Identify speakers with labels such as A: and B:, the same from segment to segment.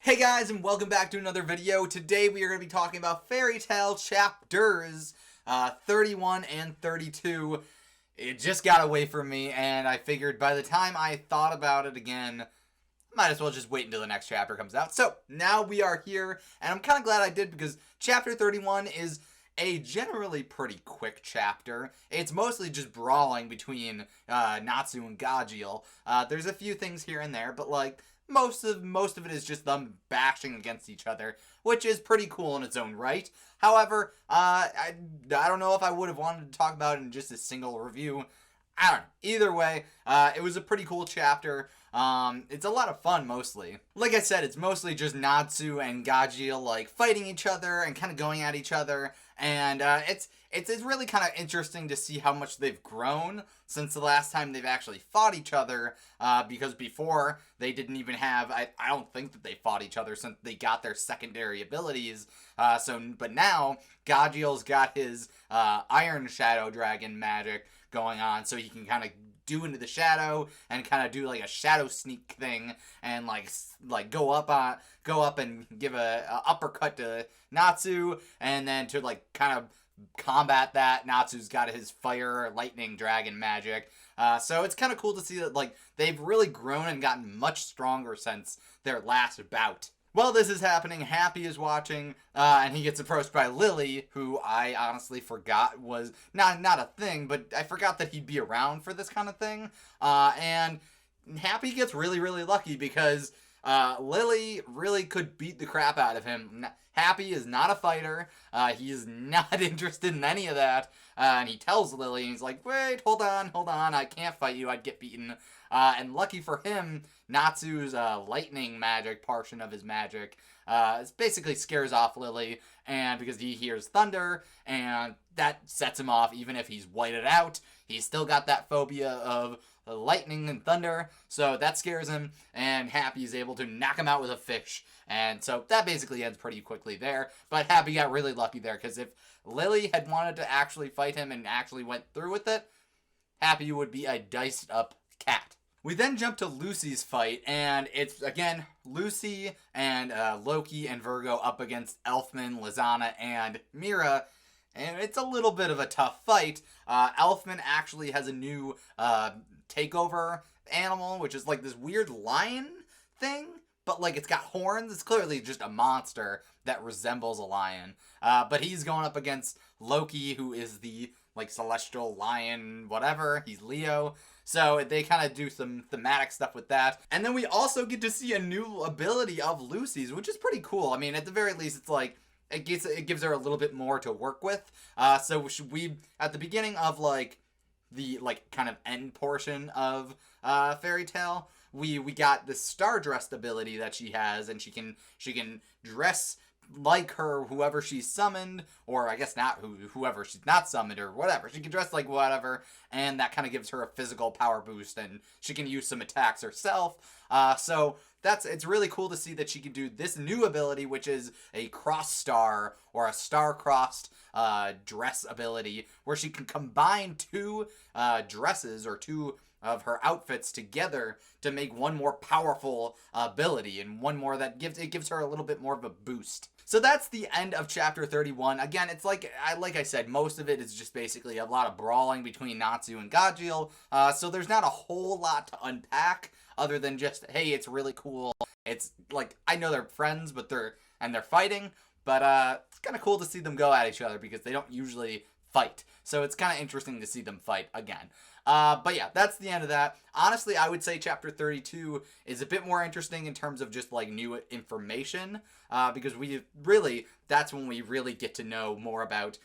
A: Hey guys, and welcome back to another video. Today we are going to be talking about Fairy Tail chapters 31 and 32. It just got away from me, and I figured by the time I thought about it again, might as well just wait until the next chapter comes out. So now we are here, and I'm kind of glad I did because chapter 31 is a generally pretty quick chapter. It's mostly just brawling between Natsu and Gajeel. There's a few things here and there, but like most of it is just them bashing against each other, which is pretty cool in its own right. However, I don't know if I would have wanted to talk about it in just a single review. I don't know. Either way, it was a pretty cool chapter. It's a lot of fun, mostly. Like I said, it's mostly just Natsu and Gajeel, like, fighting each other and kind of going at each other. And, it's really kind of interesting to see how much they've grown since the last time they've actually fought each other. Because before, they didn't even have, I don't think that they fought each other since they got their secondary abilities. But now, Gajeel's got his, Iron Shadow Dragon magic going on, so he can kind of do into the shadow and kind of do like a shadow sneak thing and like go up and give a uppercut to Natsu, and then to like kind of combat that, Natsu's got his fire lightning dragon magic. So it's kind of cool to see that like they've really grown and gotten much stronger since their last bout. While this is happening, Happy is watching, and he gets approached by Lily, who I honestly forgot was not a thing, but I forgot that he'd be around for this kind of thing. And Happy gets really, really lucky because Lily really could beat the crap out of him. Happy is not a fighter. He is not interested in any of that. And he tells Lily, and he's like, wait, hold on, I can't fight you, I'd get beaten. And lucky for him, Natsu's lightning magic portion of his magic basically scares off Lily, and because he hears thunder, and that sets him off. Even if he's whited out, he's still got that phobia of lightning and thunder, so that scares him, and Happy is able to knock him out with a fish. And so that basically ends pretty quickly there, but Happy got really lucky there, because if Lily had wanted to actually fight him and actually went through with it, Happy would be a diced up cat. We then jump to Lucy's fight, and it's, again, Lucy and Loki and Virgo up against Elfman, Lizana, and Mira, and it's a little bit of a tough fight. Elfman actually has a new takeover animal, which is like this weird lion thing, but like it's got horns. It's clearly just a monster that resembles a lion. But he's going up against Loki, who is the like celestial lion, whatever. He's Leo. So they kind of do some thematic stuff with that. And then we also get to see a new ability of Lucy's, which is pretty cool. I mean, at the very least, it's like, it gives her a little bit more to work with. So we, at the beginning of like, the like kind of end portion of Fairy Tail, we got this star dressed ability that she has, and she can dress like whoever she's summoned, or I guess not whoever she's not summoned, or whatever. She can dress like whatever, and that kind of gives her a physical power boost, and she can use some attacks herself. So it's really cool to see that she can do this new ability, which is a cross star, or a star-crossed dress ability, where she can combine two dresses, or two of her outfits together to make one more powerful ability, and one more that gives her a little bit more of a boost. So that's the end of chapter 31. Again, it's like I said, most of it is just basically a lot of brawling between Natsu and Gajeel. So there's not a whole lot to unpack other than just, hey, it's really cool. It's like, I know they're friends, but they're fighting, but it's kind of cool to see them go at each other because they don't usually fight. So it's kind of interesting to see them fight again. But yeah, that's the end of that. Honestly, I would say chapter 32 is a bit more interesting in terms of just like new information, because that's when we really get to know more about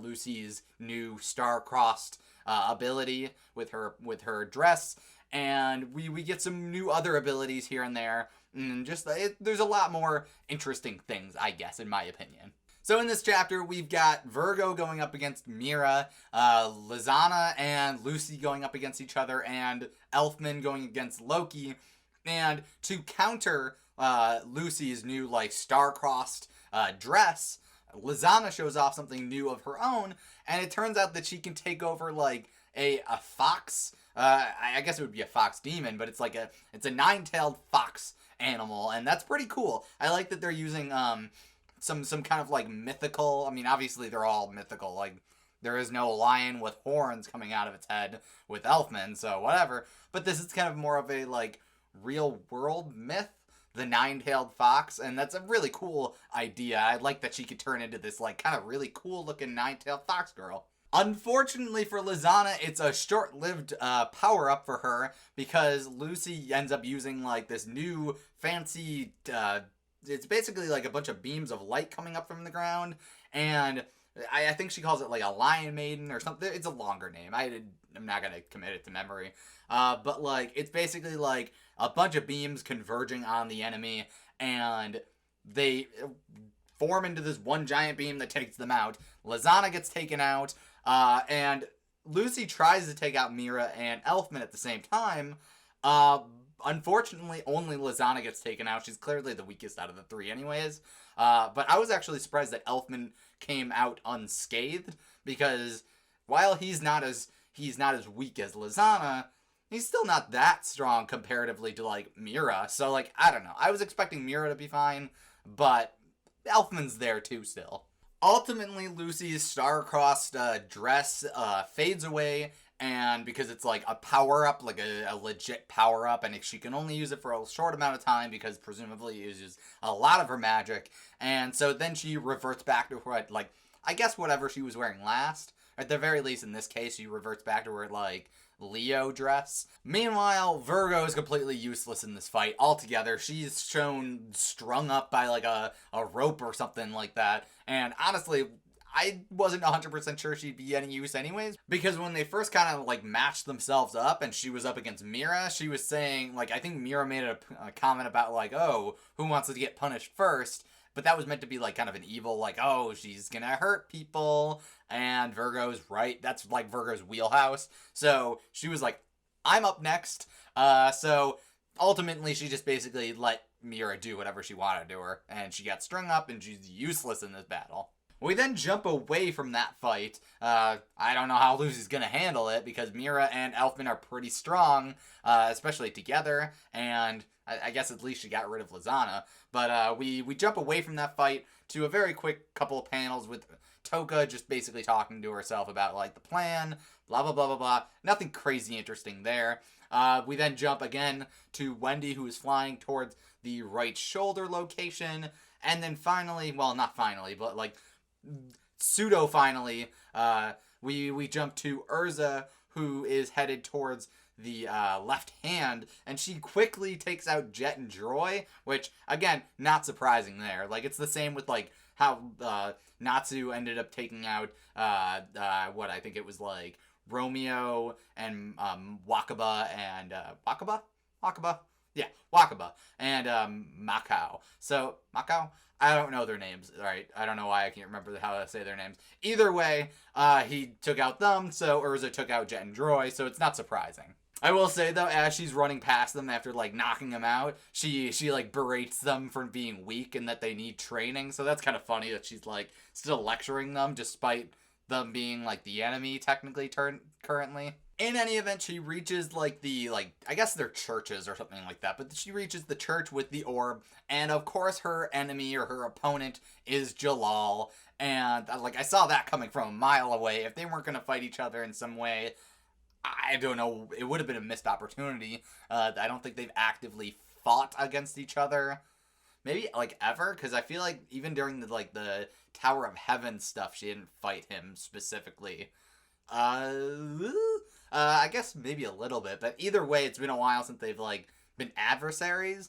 A: Lucy's new star-crossed ability with her dress, and we get some new other abilities here and there, and just there's a lot more interesting things, I guess, in my opinion. So in this chapter, we've got Virgo going up against Mira, Lizana and Lucy going up against each other, and Elfman going against Loki. And to counter Lucy's new, like, star-crossed dress, Lizana shows off something new of her own, and it turns out that she can take over, like, a fox. I guess it would be a fox demon, but it's a nine-tailed fox. animal, and that's pretty cool. I like that they're using some kind of like mythical. I mean, obviously they're all mythical. Like there is no lion with horns coming out of its head with Elfman, so whatever. But this is kind of more of a like real world myth, the nine-tailed fox, and that's a really cool idea. I like that she could turn into this like kind of really cool looking nine-tailed fox girl. Unfortunately for Lizana, it's a short-lived power-up for her because Lucy ends up using like this new fancy it's basically like a bunch of beams of light coming up from the ground, and I think she calls it like a lion maiden or something. It's a longer name. I'm not gonna commit it to memory, but like it's basically like a bunch of beams converging on the enemy, and they form into this one giant beam that takes them out. Lizana gets taken out, and Lucy tries to take out Mira and Elfman at the same time. Unfortunately, only Lizana gets taken out. She's clearly the weakest out of the three anyways. But I was actually surprised that Elfman came out unscathed, because while he's not as weak as Lizana, he's still not that strong comparatively to like Mira. So like, I don't know. I was expecting Mira to be fine, but Elfman's there too still. Ultimately, Lucy's star-crossed dress fades away, and because it's like a power-up, like a legit power-up, and she can only use it for a short amount of time because presumably it uses a lot of her magic, and so then she reverts back to what, like, I guess whatever she was wearing last. At the very least, in this case, she reverts back to her, like, Leo dress. Meanwhile, Virgo is completely useless in this fight altogether. She's shown strung up by, like, a rope or something like that, and honestly, I wasn't 100% sure she'd be any use anyways, because when they first kind of like matched themselves up and she was up against Mira, she was saying, like, I think Mira made a comment about like, oh, who wants to get punished first, but that was meant to be like kind of an evil, like, oh, she's gonna hurt people, and Virgo's right, that's like Virgo's wheelhouse, so she was like, I'm up next, so ultimately she just basically let Mira do whatever she wanted to her, and she got strung up and she's useless in this battle. We then jump away from that fight. I don't know how Lucy's gonna handle it because Mira and Elfman are pretty strong, especially together, and I guess at least she got rid of Lizana. But we jump away from that fight to a very quick couple of panels with Toka just basically talking to herself about like the plan, blah blah blah blah blah. Nothing crazy interesting there. We then jump again to Wendy, who is flying towards the right shoulder location, and then finally, well, not finally, but like pseudo-finally, we jump to Urza, who is headed towards the left hand, and she quickly takes out Jet and Droy, which, again, not surprising there. Like, it's the same with, like, how Natsu ended up taking out, what, I think it was, like, Romeo and Wakaba and, Wakaba? Yeah, Wakaba and Macau. So, Macau? I don't know their names, right? I don't know why I can't remember how to say their names. Either way, he took out them, so Urza took out Jet and Droy, so it's not surprising. I will say, though, as she's running past them after, like, knocking them out, she like, berates them for being weak and that they need training, so that's kind of funny that she's, like, still lecturing them despite them being, like, the enemy, technically, currently. In any event, she reaches, like, I guess they're churches or something like that, but she reaches the church with the orb, and of course her enemy or her opponent is Jalal, and, like, I saw that coming from a mile away. If they weren't gonna fight each other in some way, I don't know, it would have been a missed opportunity. I don't think they've actively fought against each other. Maybe, like, ever, because I feel like even during the Tower of Heaven stuff, she didn't fight him specifically. I guess maybe a little bit, but either way, it's been a while since they've, like, been adversaries.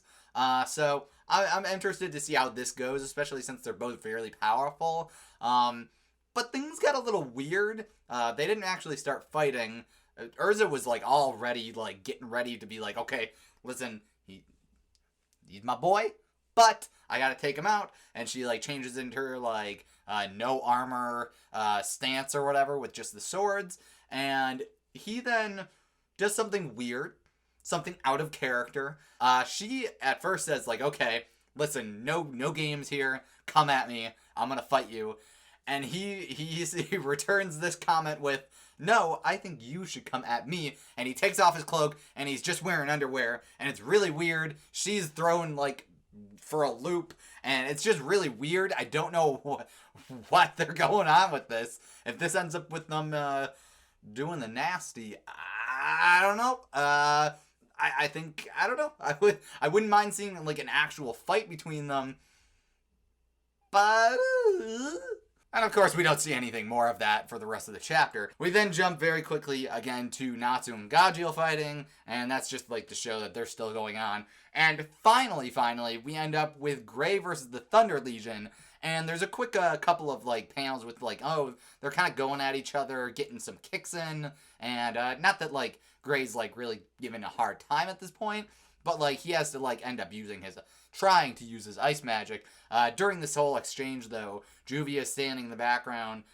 A: So I'm interested to see how this goes, especially since they're both fairly powerful. But things got a little weird. They didn't actually start fighting. Urza was, like, already, like, getting ready to be like, okay, listen, he's my boy, but I gotta take him out. And she, like, changes into her, like, no armor stance or whatever with just the swords. And he then does something weird, something out of character. She at first says, like, okay, listen, no games here, come at me, I'm gonna fight you. And he returns this comment with, "No, I think you should come at me." And he takes off his cloak, and he's just wearing underwear, and it's really weird. She's thrown, like, for a loop, and it's just really weird. I don't know what they're going on with this. If this ends up with them doing the nasty, I don't know. I think, I don't know. I wouldn't mind seeing, like, an actual fight between them, but and of course, we don't see anything more of that for the rest of the chapter. We then jump very quickly again to Natsu and Gajeel fighting, and that's just like to show that they're still going on. And finally, we end up with Gray versus the Thunder Legion, and there's a quick couple of like panels with like, oh, they're kind of going at each other, getting some kicks in, and not that like Gray's like really giving a hard time at this point, but like he has to like end up trying to use his ice magic. During this whole exchange, though, Juvia is standing in the background,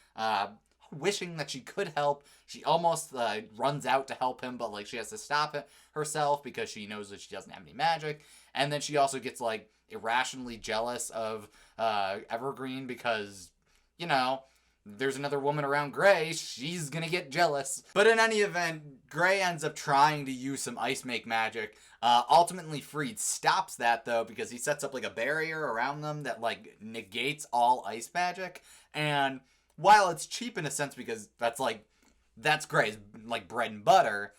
A: wishing that she could help. She almost runs out to help him, but like she has to stop it herself because she knows that she doesn't have any magic. And then she also gets like irrationally jealous of Evergreen because, you know, there's another woman around Gray, she's gonna get jealous. But in any event, Gray ends up trying to use some ice make magic. Ultimately, Freed stops that, though, because he sets up, like, a barrier around them that, like, negates all ice magic. And while it's cheap in a sense because that's Gray's, like, bread and butter,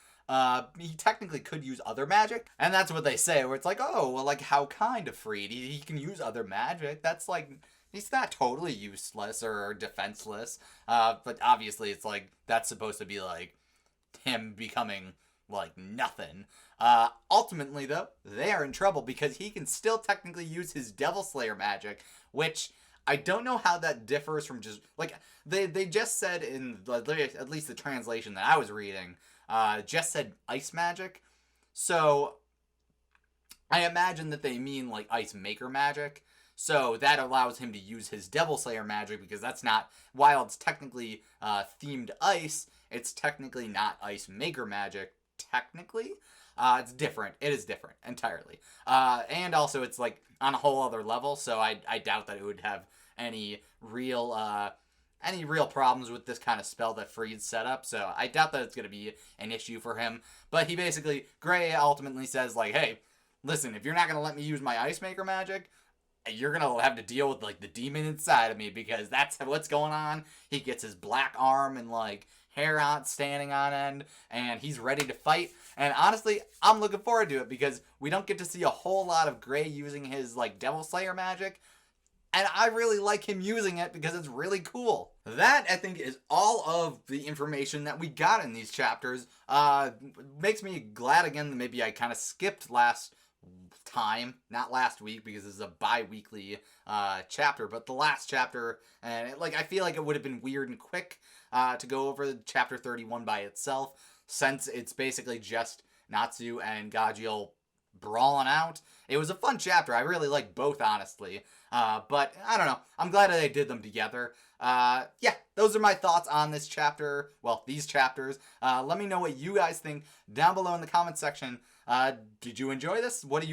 A: he technically could use other magic. And that's what they say, where it's like, oh, well, like, how kind of Freed? He can use other magic. That's, like, he's not totally useless or defenseless. But obviously, it's, like, that's supposed to be, like, him becoming, like, nothing. Ultimately, though, they are in trouble because he can still technically use his Devil Slayer magic, which I don't know how that differs from just, like, they just said in, at least the translation that I was reading, just said ice magic. So, I imagine that they mean, like, ice maker magic. So, that allows him to use his Devil Slayer magic because that's not, while it's technically themed ice, it's technically not ice maker magic, technically. It's different. It is different entirely. And also it's like on a whole other level, so I doubt that it would have any real problems with this kind of spell that Freed's set up, so I doubt that it's going to be an issue for him. But Gray ultimately says, like, hey, listen, if you're not going to let me use my Ice Maker magic, you're going to have to deal with, like, the demon inside of me, because that's what's going on. He gets his black arm and, like, hair on standing on end, and he's ready to fight. And honestly, I'm looking forward to it because we don't get to see a whole lot of Gray using his, like, Devil Slayer magic, and I really like him using it because it's really cool. That, I think, is all of the information that we got in these chapters. Makes me glad again that maybe I kind of skipped last time, not last week, because this is a bi-weekly chapter, but the last chapter, and I feel like it would have been weird and quick to go over chapter 31 by itself, since it's basically just Natsu and Gajeel brawling out. It was a fun chapter. I really like both, honestly. But I don't know. I'm glad that they did them together. Yeah, those are my thoughts on this chapter. Well, these chapters. Let me know what you guys think down below in the comment section. Did you enjoy this? What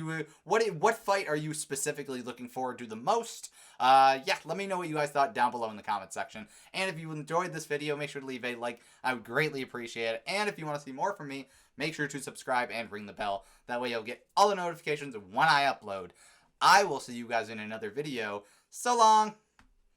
A: fight are you specifically looking forward to the most? Yeah, let me know what you guys thought down below in the comment section. And if you enjoyed this video, make sure to leave a like. I would greatly appreciate it. And if you want to see more from me, make sure to subscribe and ring the bell. That way you'll get all the notifications when I upload. I will see you guys in another video. So long!